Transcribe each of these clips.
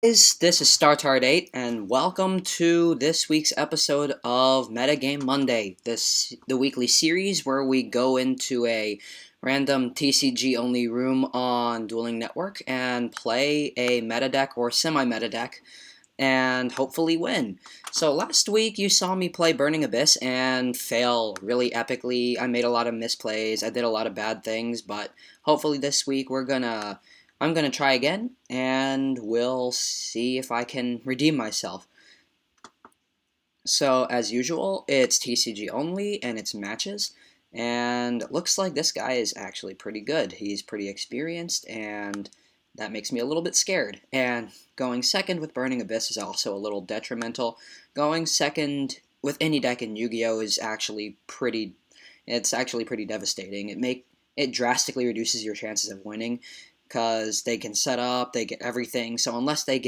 This is StarTard8, and welcome to this week's episode of Metagame Monday, the weekly series where we go into a random TCG-only room on Dueling Network and play a meta deck or semi-meta deck and hopefully win. So last week you saw me play Burning Abyss and fail really epically. I made a lot of misplays, I did a lot of bad things, but hopefully this week I'm gonna try again, and we'll see if I can redeem myself. So, as usual, it's TCG only, and it's matches, and it looks like this guy is actually pretty good. He's pretty experienced, and that makes me a little bit scared. And going second with Burning Abyss is also a little detrimental. Going second with any deck in Yu-Gi-Oh! Is actually pretty... It's actually pretty devastating. It drastically reduces your chances of winning, because they can set up, they get everything. So unless they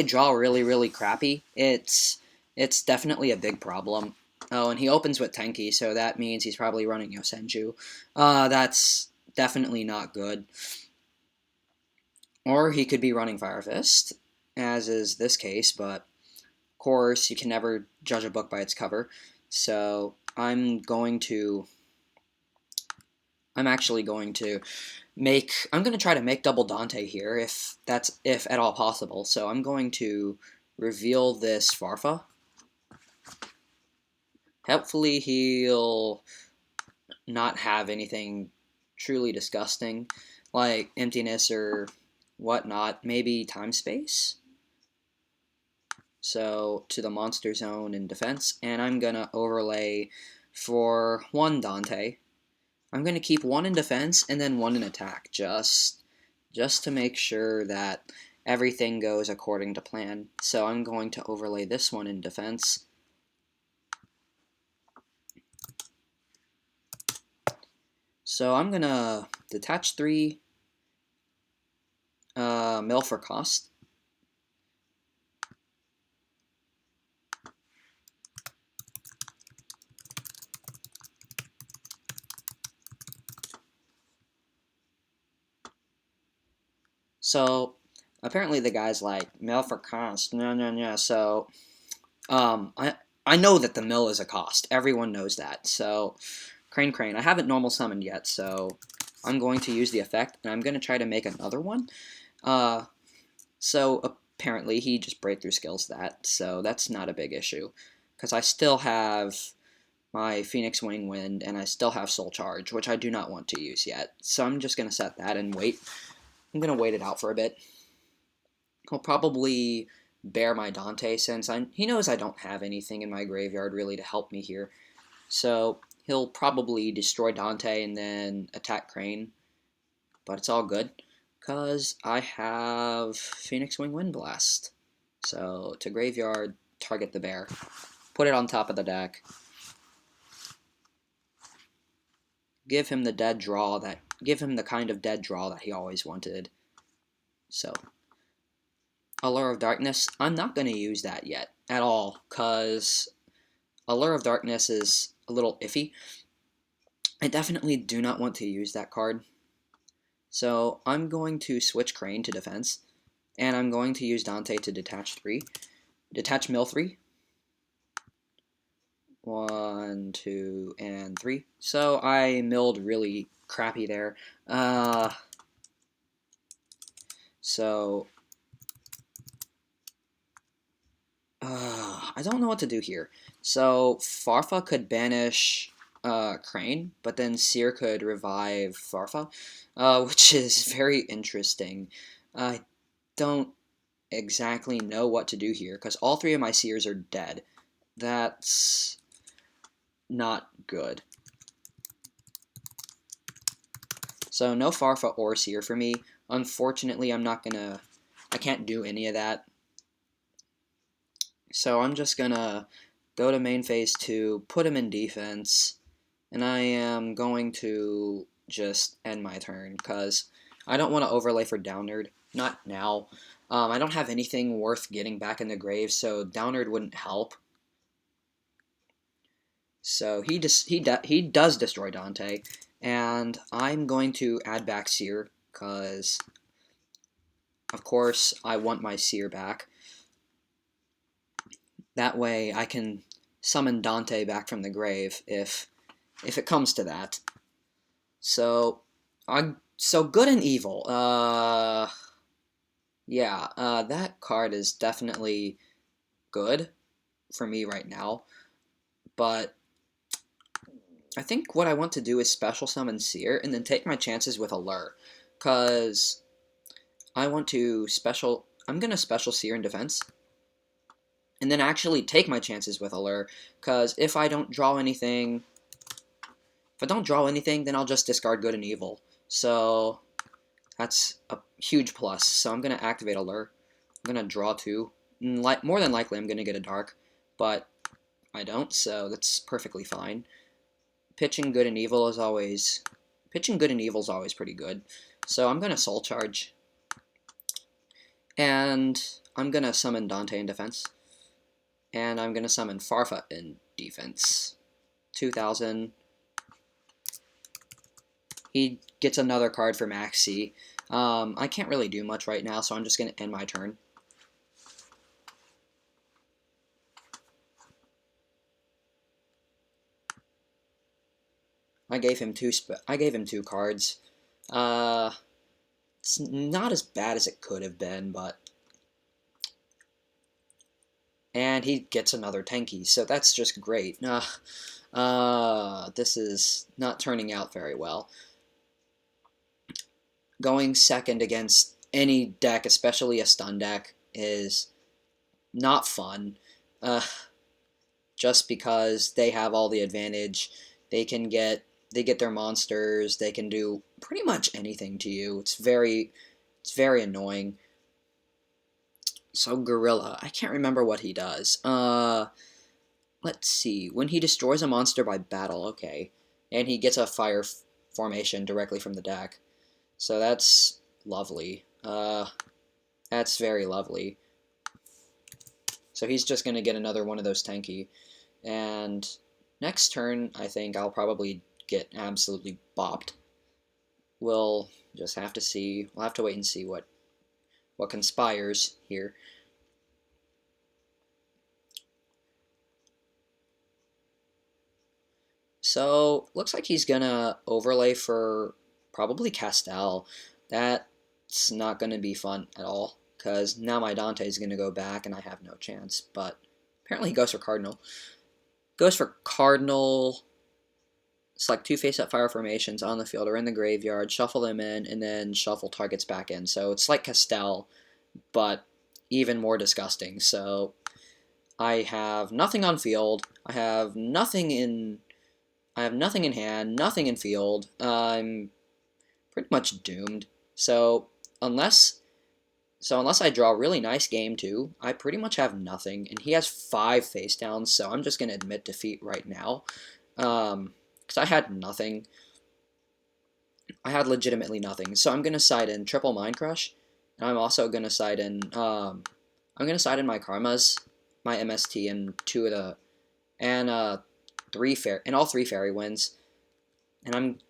draw really crappy, it's definitely a big problem. Oh, and he opens with Tenki, so that means he's probably running Yosenju. That's definitely not good. Or he could be running Fire Fist, as is this case, but of course you can never judge a book by its cover. So I'm actually going to I'm going to try to make double Dante here, if at all possible. So I'm going to reveal this Farfa. Hopefully he'll not have anything truly disgusting, like emptiness or whatnot, maybe time space. So to the monster zone in defense, and I'm going to overlay for one Dante. I'm going to keep one in defense and then one in attack, just to make sure that everything goes according to plan. So I'm going to overlay this one in defense. So I'm going to detach 3 mill for cost. So apparently the guy's like, mill for cost, no. So I know that the mill is a cost. Everyone knows that. So Crane. I haven't normal summoned yet, so I'm going to use the effect, and I'm going to try to make another one. So apparently he just breakthrough skills that, so that's not a big issue. Because I still have my Phoenix Wing Wind, and I still have Soul Charge, which I do not want to use yet. So I'm just going to set that and wait. I'm going to wait it out for a bit. He'll probably bear my Dante, since he knows I don't have anything in my graveyard really to help me here. So he'll probably destroy Dante and then attack Crane. But it's all good, because I have Phoenix Wing Wind Blast. So to graveyard, target the bear. Put it on top of the deck. Give him the kind of dead draw that he always wanted. So Allure of Darkness, I'm not going to use that yet at all, because Allure of Darkness is a little iffy. I definitely do not want to use that card. So I'm going to switch Crane to defense, and I'm going to use Dante to detach 3. Detach mill 3. 1, 2, and 3. So I milled really crappy there. So I don't know what to do here. So Farfa could banish Crane, but then Seer could revive Farfa, which is very interesting. I don't exactly know what to do here, because all 3 of my Seers are dead. That's not good. So no Farfa or Seer for me. Unfortunately, I can't do any of that. So I'm just gonna go to main phase 2, put him in defense, and I am going to just end my turn, because I don't want to overlay for Downerd. Not now. I don't have anything worth getting back in the grave, so Downerd wouldn't help. So he does destroy Dante, and I'm going to add back Seer, because Of course, I want my Seer back. That way I can summon Dante back from the grave if it comes to that. So, so good and evil. Yeah, that card is definitely good for me right now. But I think what I want to do is special summon Seer and then take my chances with Allure. Because I want to special... I'm going to special Seer in defense. And then actually take my chances with Allure. Because if I don't draw anything... If I don't draw anything, then I'll just discard Good and Evil. So that's a huge plus. So I'm going to activate Allure. I'm going to draw 2. More than likely, I'm going to get a Dark. But I don't, so that's perfectly fine. Pitching Good and Evil is always pretty good. So I'm gonna Soul Charge, and I'm gonna summon Dante in defense, and I'm gonna summon Farfa in defense. 2,000. He gets another card for Maxi. I can't really do much right now, so I'm just gonna end my turn. I gave him two cards. It's not as bad as it could have been, but... And he gets another Tenki, so that's just great. This is not turning out very well. Going second against any deck, especially a stun deck, is not fun. Just because they have all the advantage. They get their monsters, they can do pretty much anything to you. It's very annoying. So Gorilla, I can't remember what he does. Let's see. When he destroys a monster by battle, okay. And he gets a fire formation directly from the deck. So that's lovely. That's very lovely. So he's just going to get another one of those Tenki. And next turn, I think I'll probably get absolutely bopped. We'll just have to see. We'll have to wait and see what conspires here. So, looks like he's gonna overlay for probably Castel. That's not gonna be fun at all, because now my Dante is gonna go back and I have no chance. But apparently he goes for Cardinal. Goes for Cardinal. Select 2 face-up fire formations on the field or in the graveyard, shuffle them in, and then shuffle targets back in. So it's like Castel, but even more disgusting. So I have nothing on field. I have nothing in hand, nothing in field. I'm pretty much doomed. So unless I draw a really nice game too, I pretty much have nothing. And he has 5 face downs, so I'm just gonna admit defeat right now. Because I had nothing. I had legitimately nothing. So I'm gonna side in triple Mind Crush, and I'm also gonna side in my Karmas, my MST, and all 3 Fairy Winds. And I'm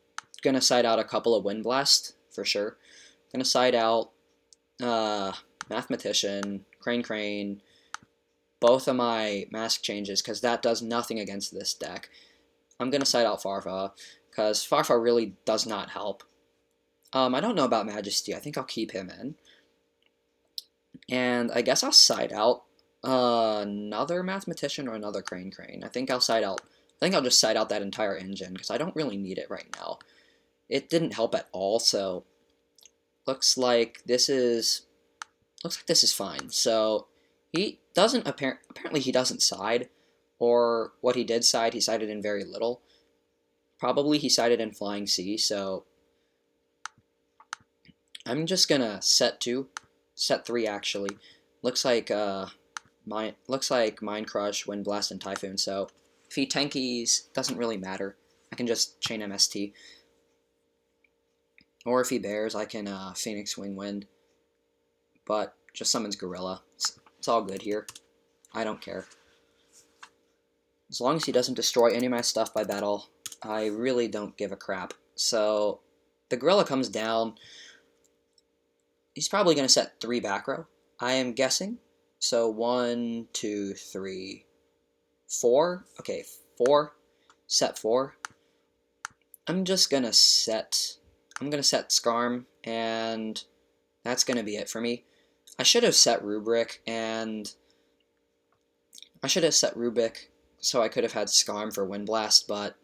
gonna side out a couple of Wind Blast for sure. Gonna side out Mathematician, Crane, both of my Mask Changes, because that does nothing against this deck. I'm going to side out Farfa, because Farfa really does not help. I don't know about Majesty. I think I'll keep him in. And I guess I'll side out another Mathematician or another Crane. I think I'll just side out that entire engine, because I don't really need it right now. It didn't help at all, so looks like this is fine. So he doesn't apparently he doesn't side. Or what he did side, he sided in very little. Probably he sided in Flying Sea, so I'm just gonna set 3 actually. Looks like Mind Crush, Wind Blast, and Typhoon. So if he tankies, doesn't really matter. I can just chain MST. Or if he bears, I can Phoenix Wing Wind. But just summons Gorilla. It's all good here. I don't care. As long as he doesn't destroy any of my stuff by battle, I really don't give a crap. So, the Gorilla comes down. He's probably going to set 3 back row, I am guessing. So 1, 2, 3, 4. Okay, 4. Set 4. I'm gonna set Skarm, and that's gonna be it for me. I should have set Rubric, so I could have had Skarm for Wind Blast, but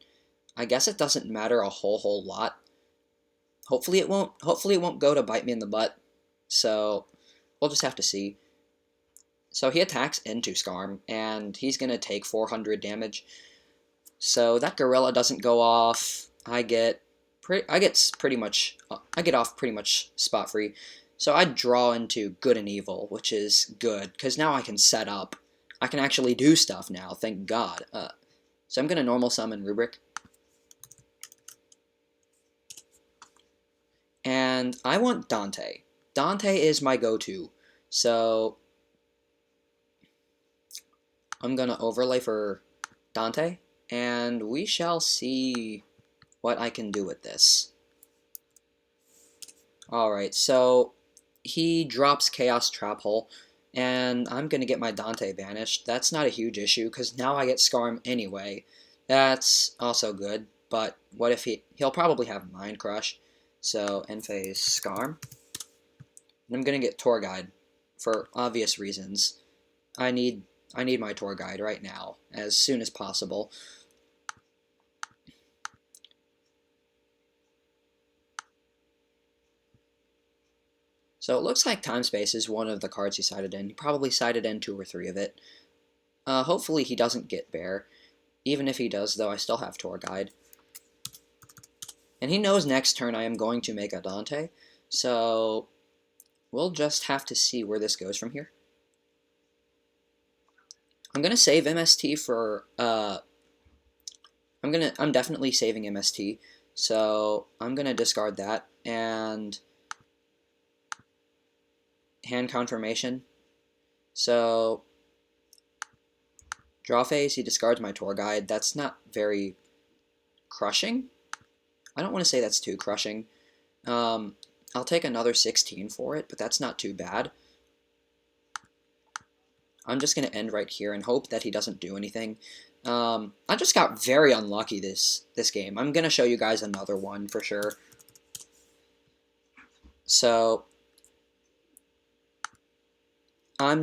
I guess it doesn't matter a whole lot. Hopefully it won't go to bite me in the butt. So we'll just have to see. So he attacks into Skarm, and he's gonna take 400 damage. So that Gorilla doesn't go off. I get off pretty much spot free. So I draw into Good and Evil, which is good because now I can set up. I can actually do stuff now. Thank God. So I'm gonna normal summon Rubric, and I want Dante. Dante is my go-to. So I'm gonna overlay for Dante, and we shall see what I can do with this. Alright, so he drops Chaos Trap Hole, and I'm going to get my Dante banished. That's not a huge issue, because now I get Skarm anyway. That's also good, but what if he'll probably have Mind Crush. So, end phase Skarm. And I'm going to get Tour Guide, for obvious reasons. I need my Tour Guide right now, as soon as possible. So it looks like Time Space is one of the cards he sided in. He probably sided in 2 or 3 of it. Hopefully he doesn't get Bear. Even if he does, though, I still have Tour Guide. And he knows next turn I am going to make a Dante. So we'll just have to see where this goes from here. I'm gonna save MST for I'm definitely saving MST. So I'm gonna discard that and hand confirmation. So draw phase, he discards my Tour Guide. That's not very crushing. I don't want to say that's too crushing. I'll take another 16 for it, but that's not too bad. I'm just going to end right here and hope that he doesn't do anything. I just got very unlucky this game. I'm going to show you guys another one for sure. So I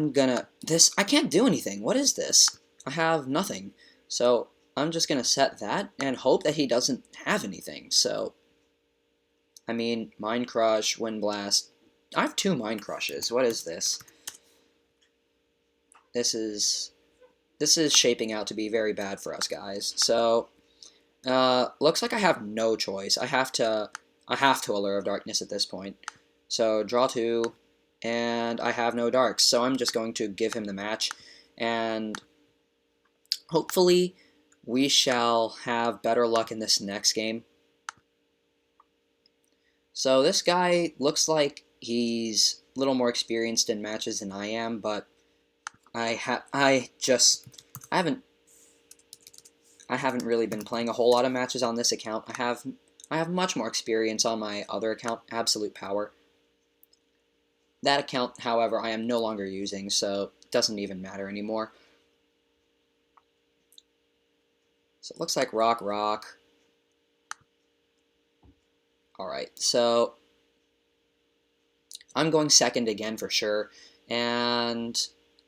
can't do anything. What is this? I have nothing. So I'm just going to set that and hope that he doesn't have anything. So, I mean, Mind Crush, Wind Blast. I have 2 Mind Crushes. What is this? This is shaping out to be very bad for us, guys. So, looks like I have no choice. I have to Allure of Darkness at this point. So, draw 2. And I have no darks, so I'm just going to give him the match, and hopefully we shall have better luck in this next game. So this guy looks like he's a little more experienced in matches than I am, but I haven't really been playing a whole lot of matches on this account. I have much more experience on my other account, Absolute Power. That account, however, I am no longer using, so it doesn't even matter anymore. So it looks like Rock. Alright, so I'm going second again for sure. And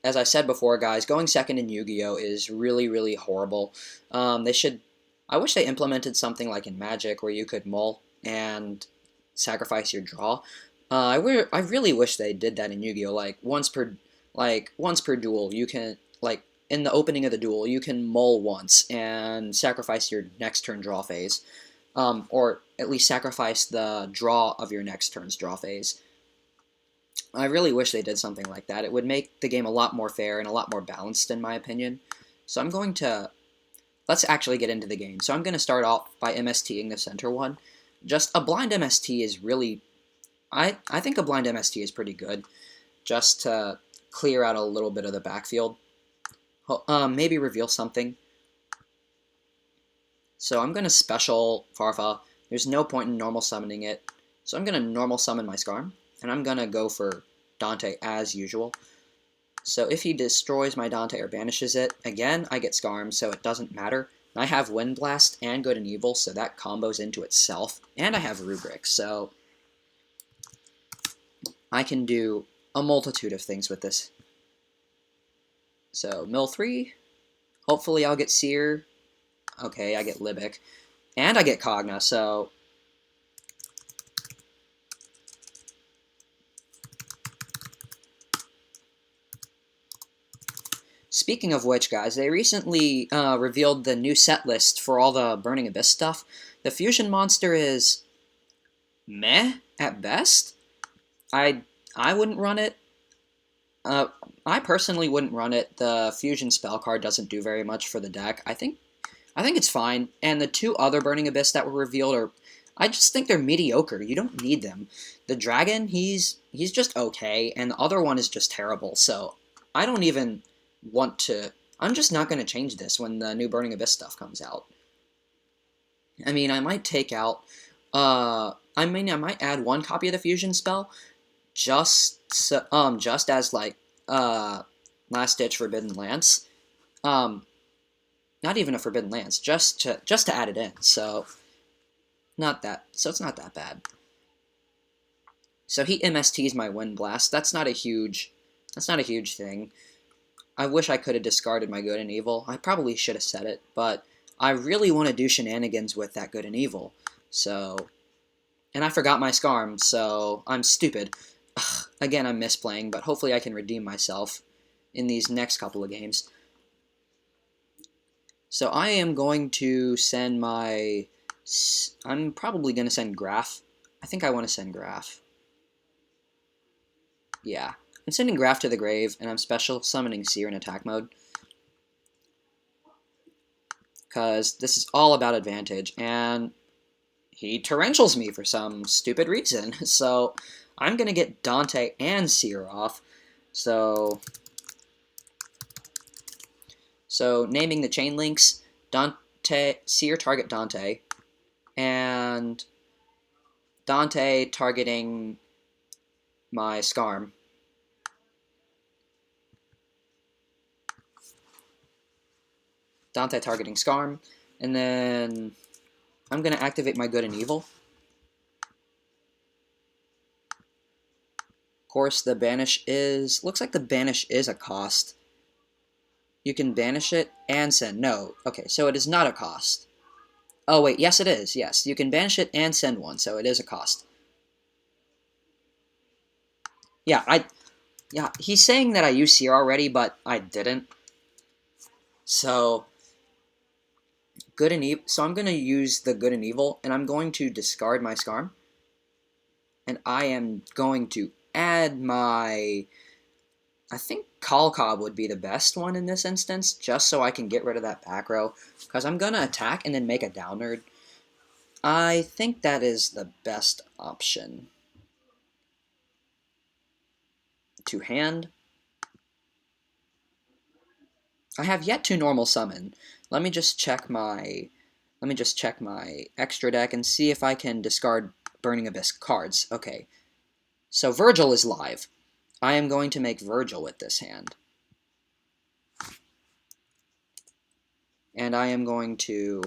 as I said before, guys, going second in Yu-Gi-Oh! Is really horrible. I wish they implemented something like in Magic where you could mull and sacrifice your draw. I really wish they did that in Yu-Gi-Oh! Like once per duel, you can, like, in the opening of the duel, you can mull once and sacrifice your next turn draw phase, or at least sacrifice the draw of your next turn's draw phase. I really wish they did something like that. It would make the game a lot more fair and a lot more balanced, in my opinion. So let's actually get into the game. So I'm going to start off by MSTing the center one. Just a blind MST is really... I think a blind MST is pretty good, just to clear out a little bit of the backfield. Maybe reveal something. So I'm going to special Farfa. There's no point in normal summoning it. So I'm going to normal summon my Skarm. and I'm gonna go for Dante as usual. So if he destroys my Dante or banishes it, again, I get Scarm, so it doesn't matter. I have Wind Blast and Good and Evil, so that combos into itself, and I have Rubric, so I can do a multitude of things with this. So, Mill 3, hopefully I'll get Seer. Okay, I get Libic. And I get Cogna, so... Speaking of which, guys, they recently revealed the new set list for all the Burning Abyss stuff. The Fusion monster is meh at best. I wouldn't run it. I personally wouldn't run it. The Fusion spell card doesn't do very much for the deck. I think it's fine. And the two other Burning Abyss that were revealed are, I just think they're mediocre. You don't need them. The Dragon, he's just okay, and the other one is just terrible. So I don't even want to. I'm just not going to change this when the new Burning Abyss stuff comes out. I mean, I might take out. I might add one copy of the Fusion spell, just as like Last Ditch Forbidden Lance. Not even a Forbidden Lance, just to add it in. So it's not that bad. So he MSTs my Wind Blast. That's not a huge thing. I wish I could have discarded my Good and Evil. I probably should have said it, but I really want to do shenanigans with that Good and Evil. So, and I forgot my Scarm, so I'm stupid. Ugh, again, I'm misplaying, but hopefully I can redeem myself in these next couple of games. So I am going to send my... I'm probably going to send Graph. I think I want to send Graph. Yeah. I'm sending Graph to the grave, and I'm special summoning Seer in attack mode. Because this is all about advantage, and he torrentials me for some stupid reason. So I'm going to get Dante and Seer off. So naming the chain links, Dante, Seer target Dante, and Dante targeting my Scarm. Dante targeting Scarm, and then I'm going to activate my Good and Evil. Of course, the banish is... Looks like the banish is a cost. You can banish it and send... No. Okay, so it is not a cost. Oh, wait. Yes, it is. Yes, you can banish it and send one, so it is a cost. Yeah, yeah, he's saying that I used Seer already, but I didn't. So... Good and Evil. So I'm going to use the Good and Evil, and I'm going to discard my Scarm. And I am going to add my... I think Call Cobb would be the best one in this instance, just so I can get rid of that back row. Because I'm going to attack and then make a downward. I think that is the best option. To hand. I have yet to normal summon. Let me just check my extra deck and see if I can discard Burning Abyss cards. Okay. So Virgil is live. I am going to make Virgil with this hand. And I am going to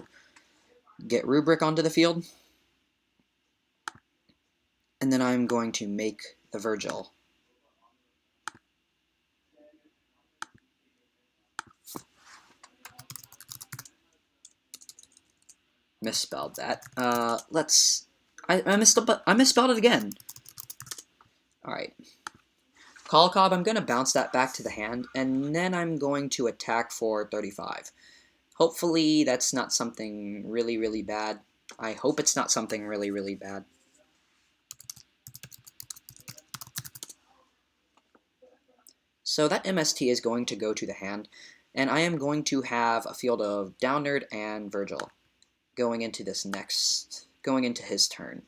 get Rubric onto the field. And then I'm going to make the Virgil. Misspelled that. I misspelled it again. Alright. Call Cobb, I'm going to bounce that back to the hand, and then I'm going to attack for 35. Hopefully that's not something really, really bad. I hope it's not something really, really bad. So that MST is going to go to the hand, and I am going to have a field of Downerd and Virgil going into his turn.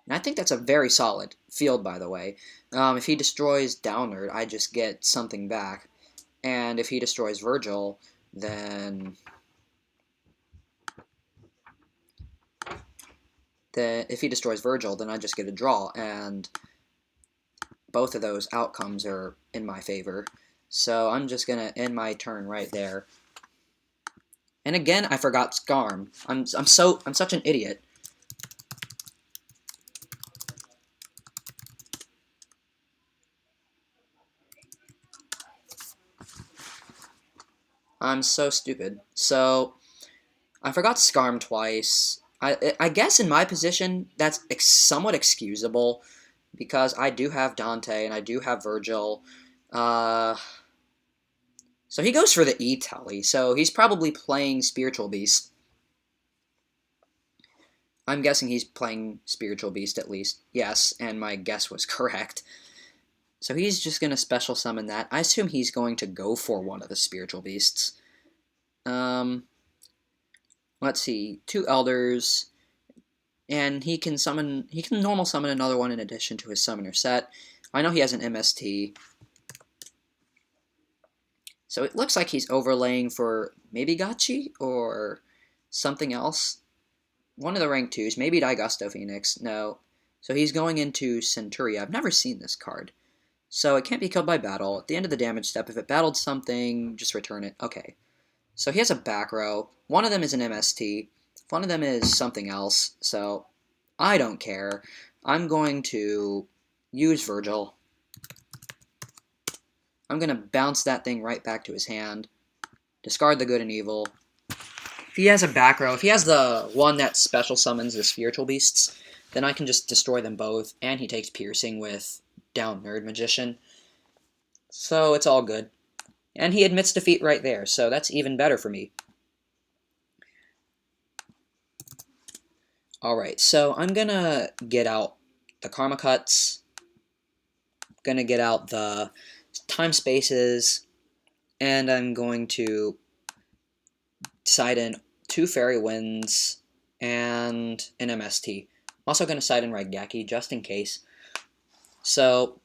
And I think that's a very solid field, by the way. If he destroys Downerd, I just get something back. And if he destroys Virgil, then... then if he destroys Virgil, then I just get a draw, and both of those outcomes are in my favor. So I'm just gonna end my turn right there. And again, I forgot Skarm. I'm such an idiot. I'm so stupid. So I forgot Skarm twice. I guess in my position that's somewhat excusable because I do have Dante and I do have Virgil. So he goes for the E-Telly. So he's probably playing Spiritual Beast. I'm guessing he's playing Spiritual Beast at least. Yes, and my guess was correct. So he's just going to special summon that. I assume he's going to go for one of the Spiritual Beasts. Let's see. 2 Elders. And he can normal summon another one in addition to his summoner set. I know he has an MST. So it looks like he's overlaying for maybe Gachi or something else. One of the rank 2s, maybe Daigusto Phoenix. No. So he's going into Centuria. I've never seen this card. So it can't be killed by battle. At the end of the damage step, if it battled something, just return it. Okay. So he has a back row. One of them is an MST. One of them is something else. So I don't care. I'm going to use Virgil. I'm going to bounce that thing right back to his hand. Discard the good and evil. If he has a back row, if he has the one that special summons the spiritual beasts, then I can just destroy them both, and he takes piercing with down Nerd Magician. So it's all good. And he admits defeat right there, so that's even better for me. Alright, so I'm gonna get out the Karma Cuts, gonna get out the Time Spaces, and I'm going to side in 2 Fairy Winds and an MST. I'm also going to side in Raigeki just in case. So,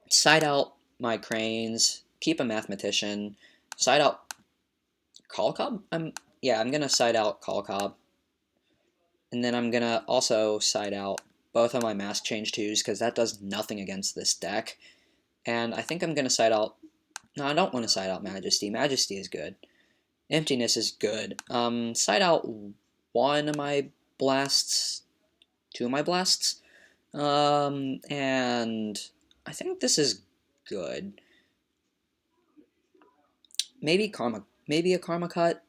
side out my Cranes, keep a Mathematician, side out Call-Cob? I'm going to side out Call-Cob. And then I'm going to also side out both of my Mask Change 2s because that does nothing against this deck. And I think I'm going to side out... No, I don't want to side out Majesty. Majesty is good. Emptiness is good. Side out 1 of my blasts, 2 of my blasts, and I think this is good. Maybe a Karma Cut?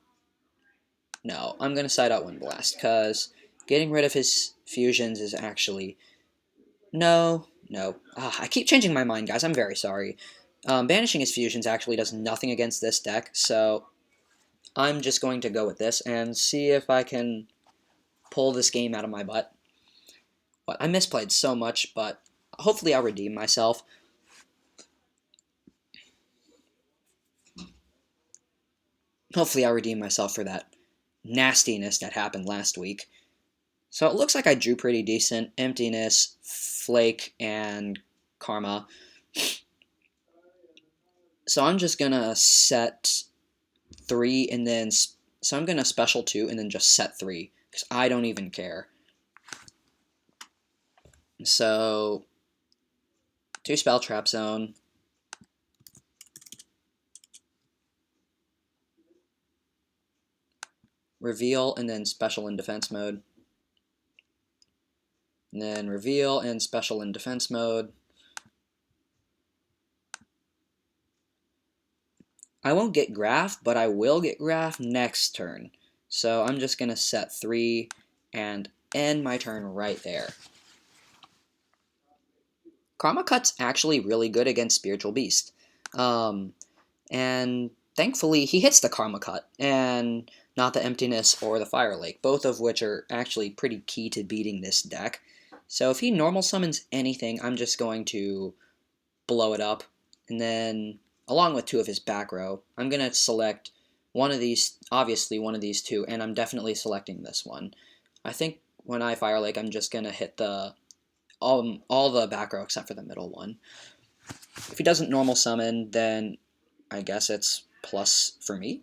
No, I'm gonna side out 1 blast, because getting rid of his fusions is actually... No. I keep changing my mind, guys, I'm very sorry. Banishing his fusions actually does nothing against this deck, so... I'm just going to go with this and see if I can pull this game out of my butt. I misplayed so much, but hopefully I'll redeem myself. Hopefully I'll redeem myself for that nastiness that happened last week. So it looks like I drew pretty decent. Emptiness, Flake, and Karma. So I'm just going to set 3 and then... So I'm going to special 2 and then just set 3. Because I don't even care. So... 2 Spell Trap Zone. Reveal and then special in defense mode. And then reveal and special in defense mode. I won't get Graph, but I will get Graph next turn. So I'm just going to set 3 and end my turn right there. Karma Cut's actually really good against Spiritual Beast. And thankfully he hits the Karma Cut, and not the Emptiness or the Fire Lake, both of which are actually pretty key to beating this deck. So if he normal summons anything, I'm just going to blow it up, and then, along with 2 of his back row, I'm going to select one of these, obviously one of these 2, and I'm definitely selecting this one. I think when I Fire Lake, I'm just going to hit the all the back row except for the middle one. If he doesn't normal summon, then I guess it's plus for me.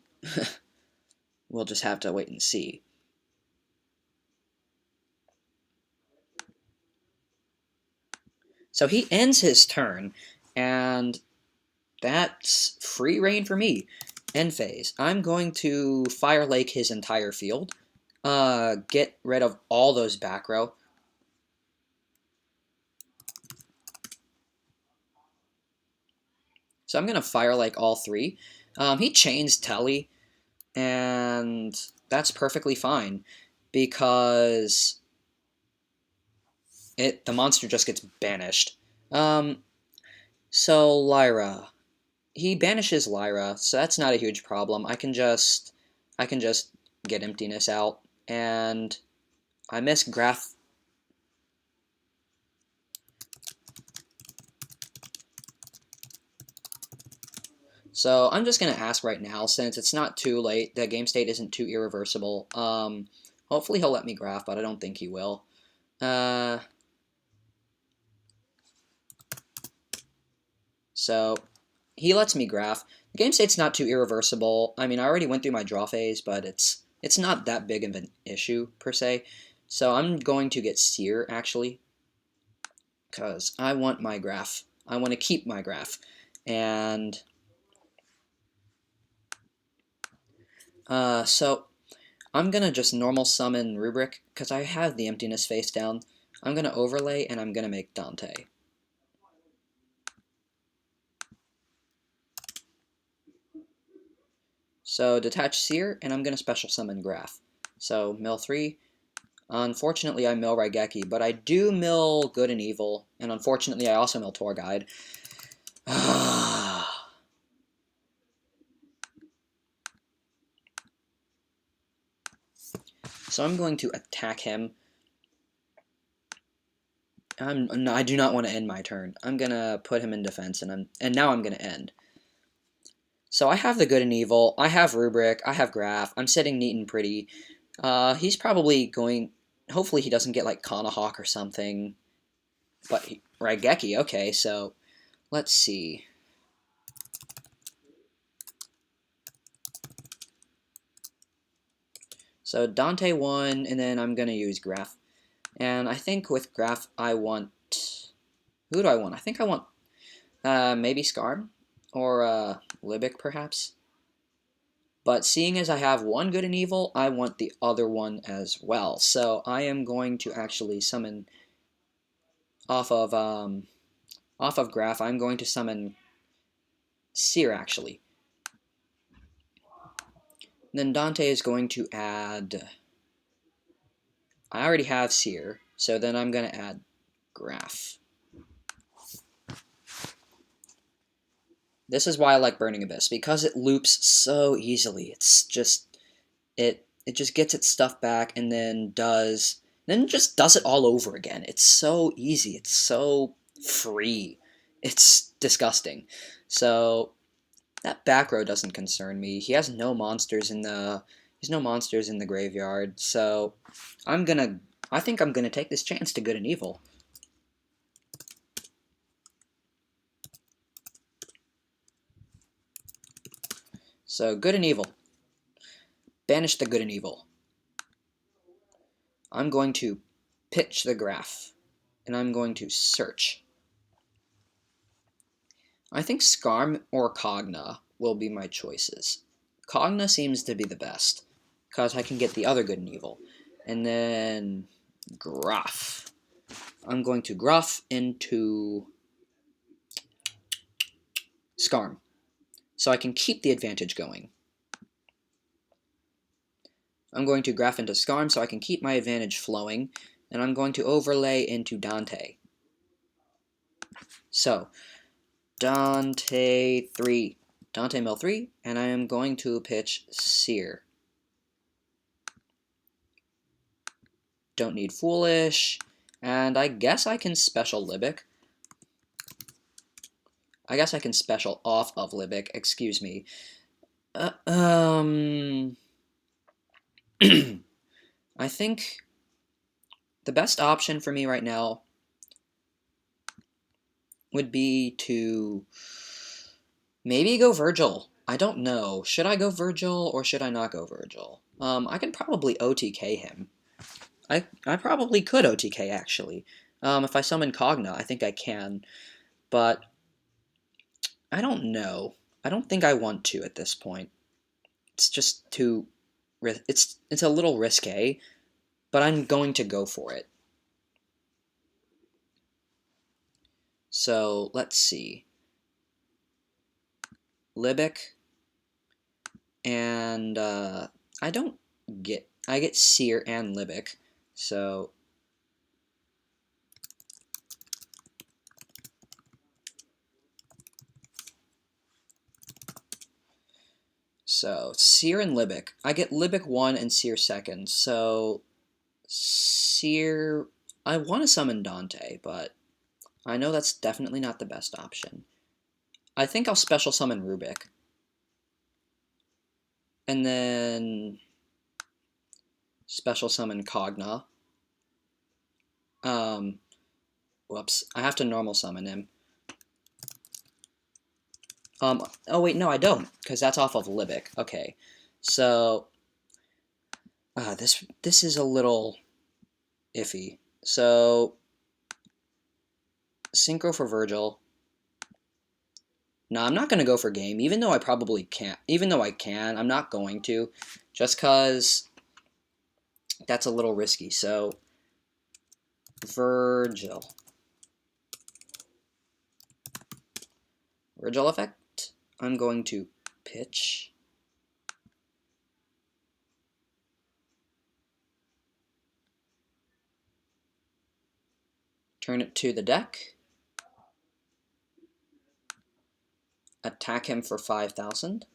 We'll just have to wait and see. So he ends his turn, and that's free reign for me. End phase. I'm going to Fire Lake his entire field. Get rid of all those back row. So I'm going to Fire Lake all three. He chains Telly, and that's perfectly fine because the monster just gets banished. So Lyra. He banishes Lyra, so that's not a huge problem. I can just get emptiness out, and I miss Graph. So I'm just gonna ask right now, since it's not too late, the game state isn't too irreversible. Hopefully he'll let me graph, but I don't think he will. So he lets me graph. The game state's not too irreversible. I mean, I already went through my draw phase, but it's not that big of an issue per se. So I'm going to get Seer actually, because I want my graph. I want to keep my graph, and so I'm gonna just normal summon Rubric because I have the emptiness face down. I'm gonna overlay and I'm gonna make Dante. So detach Seer, and I'm gonna special summon Graph. So mill 3. Unfortunately, I mill Raigeki, but I do mill Good and Evil, and unfortunately, I also mill Tour Guide. So I'm going to attack him. No, I do not want to end my turn. I'm gonna put him in defense, and now I'm gonna end. So I have the Good and Evil. I have Rubric. I have Graph. I'm sitting neat and pretty. He's probably going. Hopefully, he doesn't get like Kanahawk or something. But Raigeki, okay. So let's see. So Dante 1, and then I'm gonna use Graph. And I think with Graph, I want... Who do I want? I think I want maybe Skarm or Libic, perhaps. But seeing as I have one Good and Evil, I want the other one as well. So I am going to actually summon off of Graph. I'm going to summon Seer, actually. And then Dante is going to add... I already have Seer, so then I'm going to add Graph. This is why I like Burning Abyss, because it loops so easily. It's just it just gets its stuff back and then just does it all over again. It's so easy. It's so free. It's disgusting. So that back row doesn't concern me. He has no monsters in the graveyard. So I think I'm gonna take this chance to Good and Evil. So Good and Evil. Banish the Good and Evil. I'm going to pitch the Graph, and I'm going to search. I think Skarm or Kogna will be my choices. Kogna seems to be the best, because I can get the other Good and Evil. And then Gruff. I'm going to Gruff into Skarm, so I can keep the advantage going. I'm going to Gruff into Skarm, so I can keep my advantage flowing, and I'm going to overlay into Dante. So, Dante 3. Dante mill 3, and I am going to pitch Seer. Don't need Foolish, and I guess I can special Libic. I guess I can special off of Libic, excuse me. I think the best option for me right now would be to maybe go Virgil. I don't know. Should I go Virgil or should I not go Virgil? I can probably OTK him. I probably could OTK, actually. If I summon Cogna, I think I can, but I don't know. I don't think I want to at this point. It's just too... It's a little risque, but I'm going to go for it. So, let's see. Libic, and I don't get... I get Seer and Libic, so... So, Seer and Libic. I get Libic 1 and Seer 2nd, so... Seer... I want to summon Dante, but I know that's definitely not the best option. I think I'll special summon Rubik. And then... special summon Cogna. Whoops. I have to normal summon him. Oh wait, no I don't, because that's off of Libic. Okay. So... this is a little iffy. So... Synchro for Virgil. No, I'm not going to go for game, even though I probably can't. Even though I can, I'm not going to. Just because that's a little risky. So, Virgil. Virgil effect. I'm going to pitch. Turn it to the deck. Attack him for 5,000.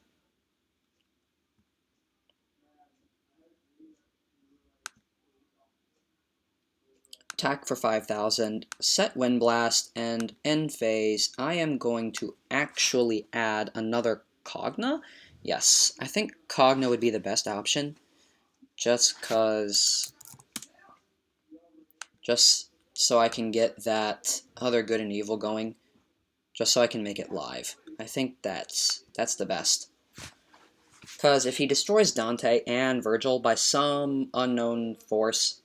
Attack for 5,000. Set Wind Blast, and end phase, I am going to actually add another Cogna. Yes, I think Cogna would be the best option. Just so I can get that other good and evil going. Just so I can make it live. I think that's the best. Because if he destroys Dante and Virgil by some unknown force,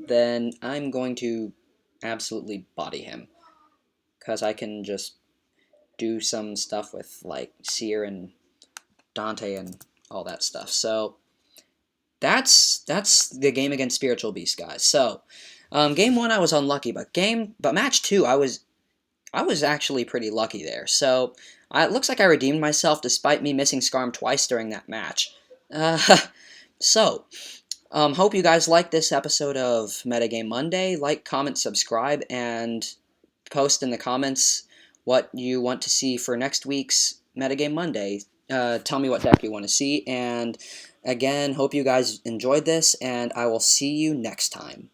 then I'm going to absolutely body him. Because I can just do some stuff with, like, Seer and Dante and all that stuff. So, that's the game against Spiritual Beast, guys. So, game 1 I was unlucky, but match 2 I was actually pretty lucky there. So, it looks like I redeemed myself despite me missing Scarm twice during that match. So, hope you guys liked this episode of Metagame Monday. Like, comment, subscribe, and post in the comments what you want to see for next week's Metagame Monday. Tell me what deck you want to see, and again, hope you guys enjoyed this, and I will see you next time.